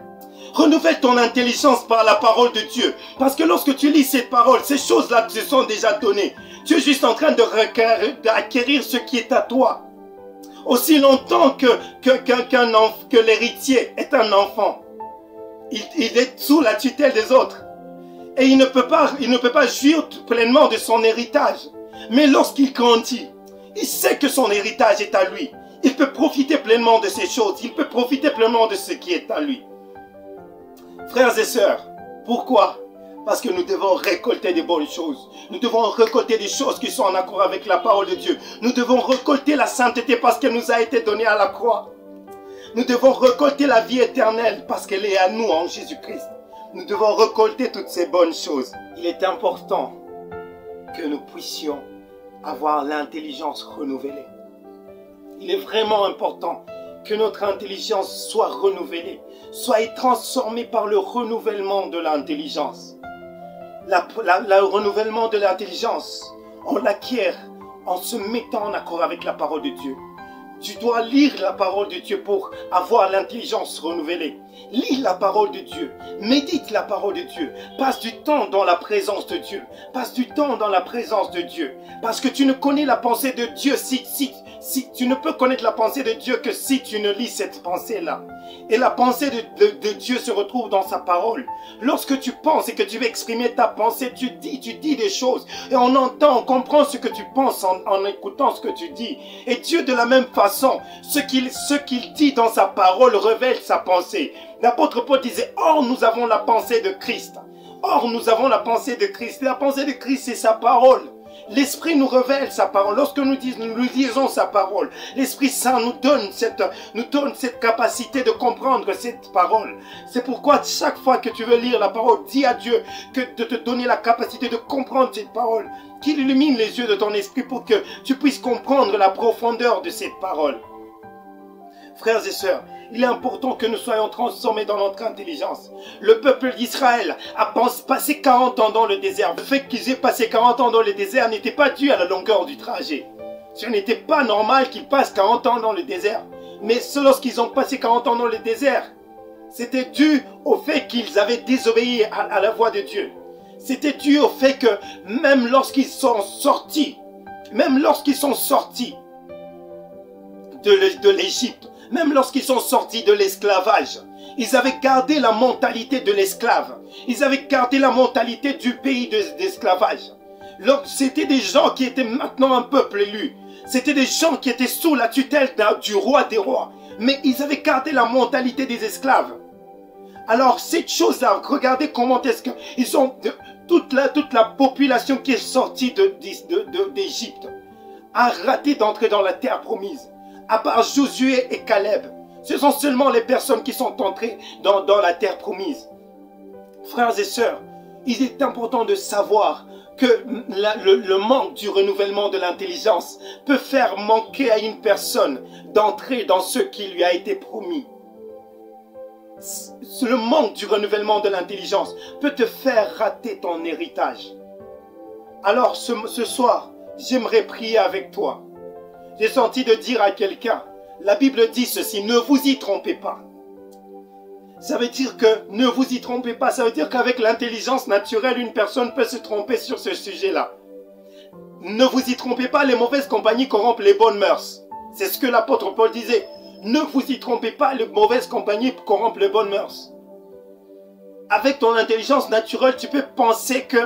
Renouvelle ton intelligence par la parole de Dieu. Parce que lorsque tu lis cette parole, ces choses-là te sont déjà données. Tu es juste en train d'acquérir ce qui est à toi. Aussi longtemps que l'héritier est un enfant, il est sous la tutelle des autres. Et il ne peut pas jouir pleinement de son héritage. Mais lorsqu'il grandit, il sait que son héritage est à lui. Il peut profiter pleinement de ces choses. Il peut profiter pleinement de ce qui est à lui. Frères et sœurs, pourquoi? Parce que nous devons récolter des bonnes choses. Nous devons récolter des choses qui sont en accord avec la parole de Dieu. Nous devons récolter la sainteté parce qu'elle nous a été donnée à la croix. Nous devons récolter la vie éternelle parce qu'elle est à nous en Jésus-Christ. Nous devons récolter toutes ces bonnes choses. Il est important que nous puissions avoir l'intelligence renouvelée. Il est vraiment important que notre intelligence soit renouvelée, soit transformée par le renouvellement de l'intelligence. Le renouvellement de l'intelligence, on l'acquiert en se mettant en accord avec la parole de Dieu. Tu dois lire la parole de Dieu pour avoir l'intelligence renouvelée. Lis la parole de Dieu. Médite la parole de Dieu. Passe du temps dans la présence de Dieu. Passe du temps dans la présence de Dieu. Parce que tu ne connais la pensée de Dieu si tu ne peux connaître la pensée de Dieu que si tu ne lis cette pensée-là. Et la pensée de Dieu se retrouve dans sa parole. Lorsque tu penses et que tu veux exprimer ta pensée, tu dis des choses. Et on entend, on comprend ce que tu penses en écoutant ce que tu dis. Et Dieu de la même façon, ce qu'il dit dans sa parole révèle sa pensée. L'apôtre Paul disait, or nous avons la pensée de Christ. Or nous avons la pensée de Christ. La pensée de Christ, c'est sa parole. L'Esprit nous révèle sa parole. Lorsque nous lisons sa parole, l'Esprit Saint nous donne cette capacité de comprendre cette parole. C'est pourquoi chaque fois que tu veux lire la parole, dis à Dieu de te donner la capacité de comprendre cette parole. Qu'il illumine les yeux de ton esprit pour que tu puisses comprendre la profondeur de cette parole. Frères et sœurs, il est important que nous soyons transformés dans notre intelligence. Le peuple d'Israël a passé 40 ans dans le désert. Le fait qu'ils aient passé 40 ans dans le désert n'était pas dû à la longueur du trajet. Ce n'était pas normal qu'ils passent 40 ans dans le désert. Mais lorsqu'ils ont passé 40 ans dans le désert, c'était dû au fait qu'ils avaient désobéi à la voix de Dieu. C'était dû au fait que même lorsqu'ils sont sortis de l'Égypte, même lorsqu'ils sont sortis de l'esclavage, ils avaient gardé la mentalité de l'esclave. Ils avaient gardé la mentalité du pays d'esclavage. C'était des gens qui étaient maintenant un peuple élu. C'était des gens qui étaient sous la tutelle du roi des rois. Mais ils avaient gardé la mentalité des esclaves. Alors cette chose-là, regardez comment est-ce qu'ils ont... Toute la population qui est sortie d'Égypte a raté d'entrer dans la terre promise. À part Josué et Caleb, ce sont seulement les personnes qui sont entrées dans la terre promise. Frères et sœurs, il est important de savoir que le manque du renouvellement de l'intelligence peut faire manquer à une personne d'entrer dans ce qui lui a été promis. Le manque du renouvellement de l'intelligence peut te faire rater ton héritage. Alors ce soir, j'aimerais prier avec toi. J'ai senti de dire à quelqu'un, la Bible dit ceci, ne vous y trompez pas. Ça veut dire que ne vous y trompez pas, ça veut dire qu'avec l'intelligence naturelle, une personne peut se tromper sur ce sujet-là. Ne vous y trompez pas, les mauvaises compagnies corrompent les bonnes mœurs. C'est ce que l'apôtre Paul disait. Ne vous y trompez pas, les mauvaises compagnies corrompent les bonnes mœurs. Avec ton intelligence naturelle, tu peux penser que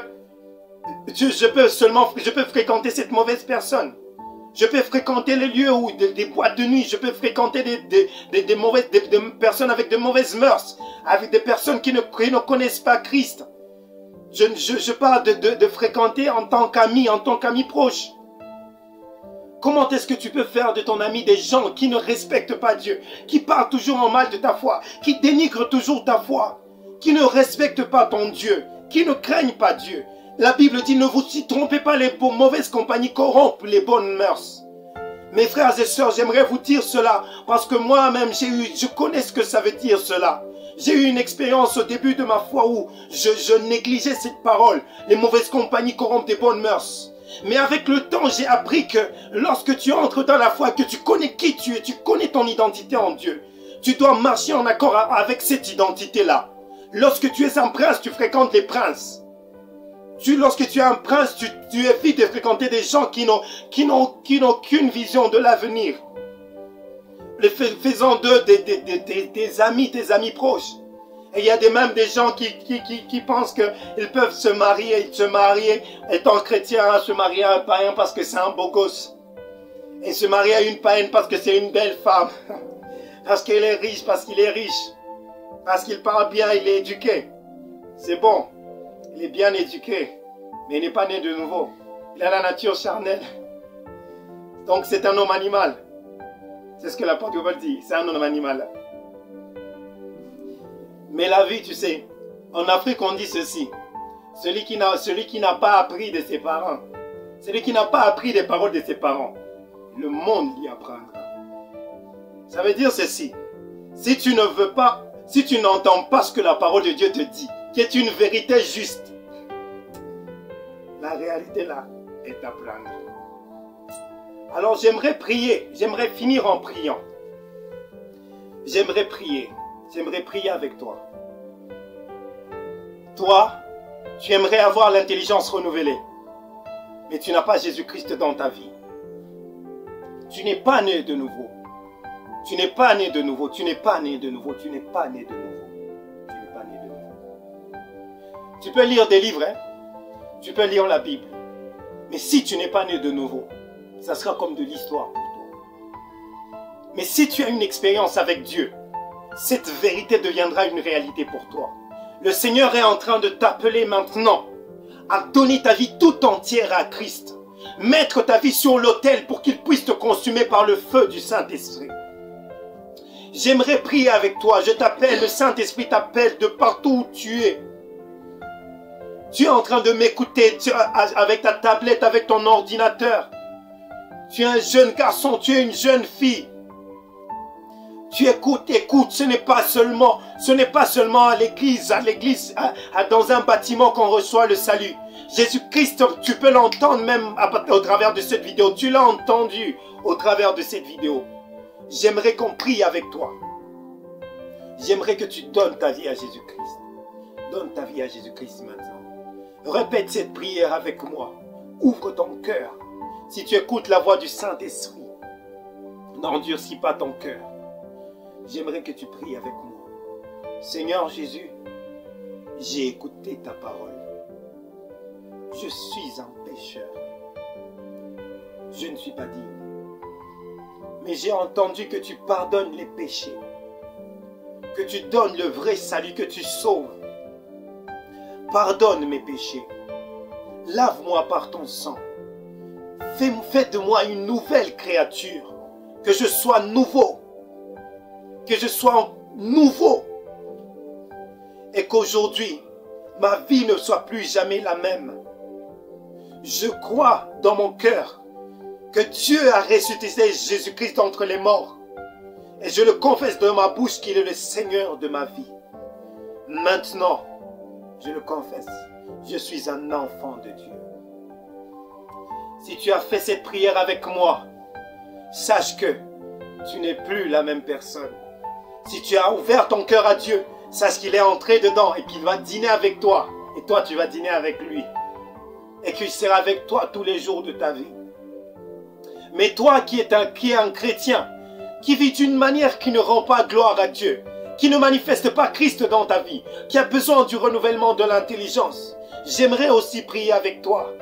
je peux fréquenter cette mauvaise personne. Je peux fréquenter les lieux où des boîtes de nuit. Je peux fréquenter des personnes avec de mauvaises mœurs. Avec des personnes qui ne connaissent pas Christ. Je parle de fréquenter en tant qu'ami proche. Comment est-ce que tu peux faire de ton ami des gens qui ne respectent pas Dieu, qui parlent toujours en mal de ta foi, qui dénigrent toujours ta foi, qui ne respectent pas ton Dieu, qui ne craignent pas Dieu? La Bible dit, ne vous y trompez pas, les mauvaises compagnies corrompent les bonnes mœurs. Mes frères et sœurs, j'aimerais vous dire cela, parce que moi-même, je connais ce que ça veut dire cela. J'ai eu une expérience au début de ma foi où je négligeais cette parole. Les mauvaises compagnies corrompent des bonnes mœurs. Mais avec le temps, j'ai appris que lorsque tu entres dans la foi, que tu connais qui tu es, tu connais ton identité en Dieu, tu dois marcher en accord avec cette identité-là. Lorsque tu es un prince, tu fréquentes les princes. Lorsque tu es un prince, tu évites de fréquenter des gens qui n'ont aucune vision de l'avenir. Faisons d'eux des amis proches. Et il y a même des gens qui pensent qu'ils peuvent se marier étant chrétien, se marier à un païen parce que c'est un beau gosse. Et se marier à une païenne parce que c'est une belle femme. Parce qu'elle est riche, parce qu'il est riche. Parce qu'il parle bien, il est éduqué. C'est bon. Il est bien éduqué, mais il n'est pas né de nouveau. Il a la nature charnelle. Donc c'est un homme animal. C'est ce que l'apôtre Paul dit, c'est un homme animal. Mais la vie, tu sais, en Afrique on dit ceci. Celui qui n'a pas appris de ses parents, celui qui n'a pas appris des paroles de ses parents, le monde lui apprendra. Ça veut dire ceci. Si tu ne veux pas, si tu n'entends pas ce que la parole de Dieu te dit, qui est une vérité juste, la réalité là est à plaindre. Alors j'aimerais prier, j'aimerais finir en priant. J'aimerais prier avec toi. Toi, tu aimerais avoir l'intelligence renouvelée, mais tu n'as pas Jésus-Christ dans ta vie. Tu n'es pas né de nouveau. Tu n'es pas né de nouveau, tu n'es pas né de nouveau, tu n'es pas né de nouveau. Tu n'es pas né de nouveau. Tu peux lire des livres, hein? Tu peux lire la Bible. Mais si tu n'es pas né de nouveau, ça sera comme de l'histoire pour toi. Mais si tu as une expérience avec Dieu, cette vérité deviendra une réalité pour toi. Le Seigneur est en train de t'appeler maintenant à donner ta vie tout entière à Christ. Mettre ta vie sur l'autel pour qu'il puisse te consumer par le feu du Saint-Esprit. J'aimerais prier avec toi. Je t'appelle, le Saint-Esprit t'appelle de partout où tu es. Tu es en train de m'écouter avec ta tablette, avec ton ordinateur. Tu es un jeune garçon, tu es une jeune fille. Tu écoutes, ce n'est pas seulement à l'église, dans un bâtiment qu'on reçoit le salut. Jésus-Christ, tu peux l'entendre même au travers de cette vidéo. Tu l'as entendu au travers de cette vidéo. J'aimerais qu'on prie avec toi. J'aimerais que tu donnes ta vie à Jésus-Christ. Donne ta vie à Jésus-Christ maintenant. Répète cette prière avec moi. Ouvre ton cœur. Si tu écoutes la voix du Saint-Esprit, n'endurcis pas ton cœur. J'aimerais que tu pries avec moi. Seigneur Jésus, j'ai écouté ta parole. Je suis un pécheur. Je ne suis pas digne. Mais j'ai entendu que tu pardonnes les péchés. Que tu donnes le vrai salut, que tu sauves. Pardonne mes péchés. Lave-moi par ton sang. Fais de moi une nouvelle créature. Que je sois nouveau. Que je sois nouveau. Et qu'aujourd'hui, ma vie ne soit plus jamais la même. Je crois dans mon cœur que Dieu a ressuscité Jésus-Christ d'entre les morts. Et je le confesse de ma bouche qu'il est le Seigneur de ma vie. Maintenant, je le confesse, je suis un enfant de Dieu. Si tu as fait cette prière avec moi, sache que tu n'es plus la même personne. Si tu as ouvert ton cœur à Dieu, sache qu'il est entré dedans et qu'il va dîner avec toi. Et toi, tu vas dîner avec lui. Et qu'il sera avec toi tous les jours de ta vie. Mais toi qui es un chrétien, qui vit d'une manière qui ne rend pas gloire à Dieu, qui ne manifeste pas Christ dans ta vie, qui a besoin du renouvellement de l'intelligence, j'aimerais aussi prier avec toi.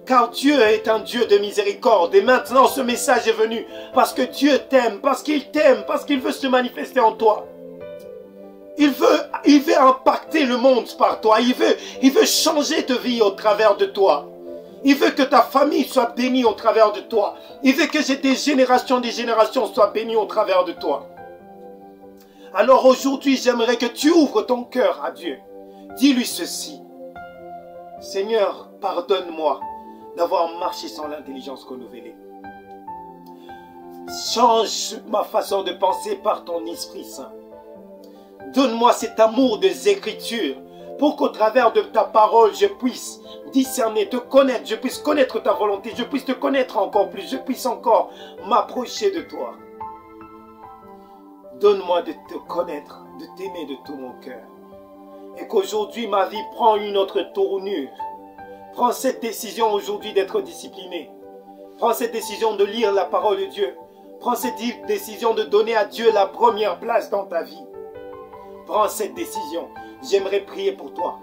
Car Dieu est un Dieu de miséricorde. Et maintenant ce message est venu parce que Dieu t'aime, parce qu'il veut se manifester en toi. Il veut impacter le monde par toi. Il veut changer ta vie au travers de toi. Il veut que ta famille soit bénie au travers de toi. Il veut que des générations soient bénies au travers de toi. Alors aujourd'hui, j'aimerais que tu ouvres ton cœur à Dieu. Dis-lui ceci. Seigneur, pardonne-moi d'avoir marché sans l'intelligence renouvelée. Change ma façon de penser par ton Esprit Saint. Donne-moi cet amour des Écritures pour qu'au travers de ta parole, je puisse discerner, te connaître, je puisse connaître ta volonté, je puisse te connaître encore plus, je puisse encore m'approcher de toi. Donne-moi de te connaître, de t'aimer de tout mon cœur. Et qu'aujourd'hui, ma vie prend une autre tournure. Prends cette décision aujourd'hui d'être discipliné. Prends cette décision de lire la parole de Dieu. Prends cette décision de donner à Dieu la première place dans ta vie. Prends cette décision. J'aimerais prier pour toi.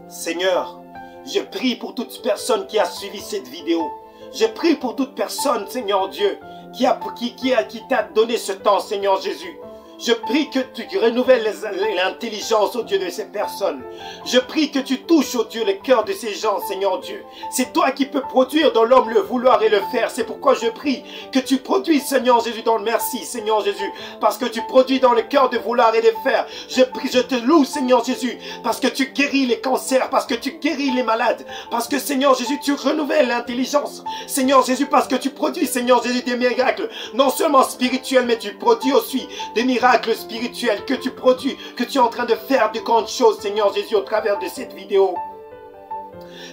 Seigneur, je prie pour toute personne qui a suivi cette vidéo. Je prie pour toute personne, Seigneur Dieu, qui t'a donné ce temps, Seigneur Jésus. Je prie que tu renouvelles l'intelligence, oh Dieu, de ces personnes. Je prie que tu touches, oh Dieu, le cœur de ces gens, Seigneur Dieu. C'est toi qui peux produire dans l'homme le vouloir et le faire. C'est pourquoi je prie que tu produises, Seigneur Jésus, dans le merci, Seigneur Jésus. Parce que tu produis dans le cœur de vouloir et de faire. Je prie, je te loue, Seigneur Jésus, parce que tu guéris les cancers, parce que tu guéris les malades. Parce que, Seigneur Jésus, tu renouvelles l'intelligence. Seigneur Jésus, parce que tu produis, Seigneur Jésus, des miracles. Non seulement spirituels, mais tu produis aussi des miracles spirituel que tu produis, que tu es en train de faire de grandes choses, Seigneur Jésus, au travers de cette vidéo.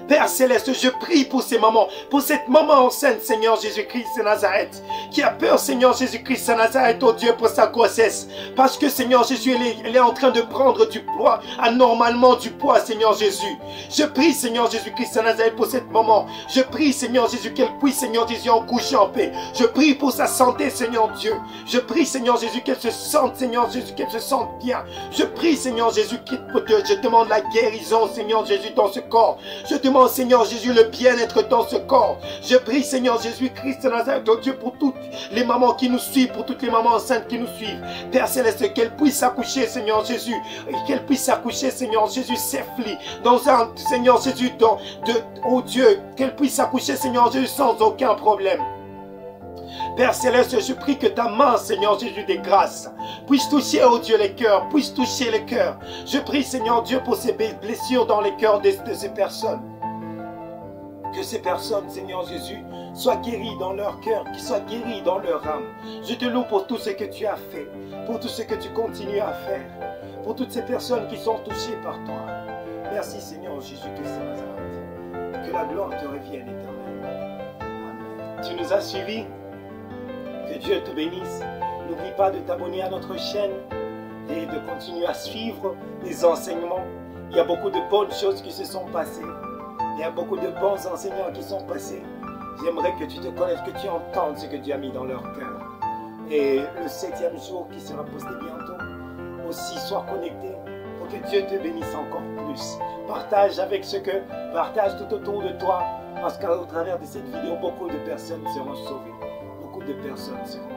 Père Céleste, je prie pour ces mamans, pour cette maman enceinte, Seigneur Jésus-Christ de Nazareth, qui a peur, Seigneur Jésus-Christ de Nazareth, oh Dieu, pour sa grossesse. Parce que, Seigneur Jésus, elle est en train de prendre du poids, anormalement du poids, Seigneur Jésus. Je prie, Seigneur Jésus-Christ de Nazareth, pour cette maman. Je prie, Seigneur Jésus, qu'elle puisse, Seigneur Jésus, en coucher en paix. Je prie pour sa santé, Seigneur Dieu. Je prie, Seigneur Jésus, qu'elle se sente, Seigneur Jésus, qu'elle se sente bien. Je prie, Seigneur Jésus, je demande la guérison, Seigneur Jésus, dans ce corps. Je demande, Seigneur Jésus, le bien-être dans ce corps. Je prie, Seigneur Jésus-Christ de Nazareth, oh Dieu, pour toutes les mamans qui nous suivent, pour toutes les mamans enceintes qui nous suivent. Père Céleste, qu'elles puissent accoucher, Seigneur Jésus, et qu'elles puissent accoucher, Seigneur Jésus, safely, dans un, Seigneur Jésus, oh Dieu, qu'elles puissent accoucher, Seigneur Jésus, sans aucun problème. Père Céleste, je prie que ta main, Seigneur Jésus, des grâces, puisse toucher, oh Dieu, les cœurs, puisse toucher les cœurs. Je prie, Seigneur Dieu, pour ces blessures dans les cœurs de ces personnes. Que ces personnes, Seigneur Jésus, soient guéries dans leur cœur, qu'ils soient guéries dans leur âme. Je te loue pour tout ce que tu as fait, pour tout ce que tu continues à faire, pour toutes ces personnes qui sont touchées par toi. Merci, Seigneur Jésus-Christ de Nazareth. Que la gloire te revienne éternellement. Amen. Tu nous as suivis. Que Dieu te bénisse. N'oublie pas de t'abonner à notre chaîne et de continuer à suivre les enseignements. Il y a beaucoup de bonnes choses qui se sont passées. Il y a beaucoup de bons enseignants qui sont passés. J'aimerais que tu te connaisses, que tu entendes ce que Dieu a mis dans leur cœur. Et le 7e jour qui sera posté bientôt, aussi sois connecté pour que Dieu te bénisse encore plus. Partage partage tout autour de toi, parce qu'au travers de cette vidéo, beaucoup de personnes seront sauvées. Beaucoup de personnes seront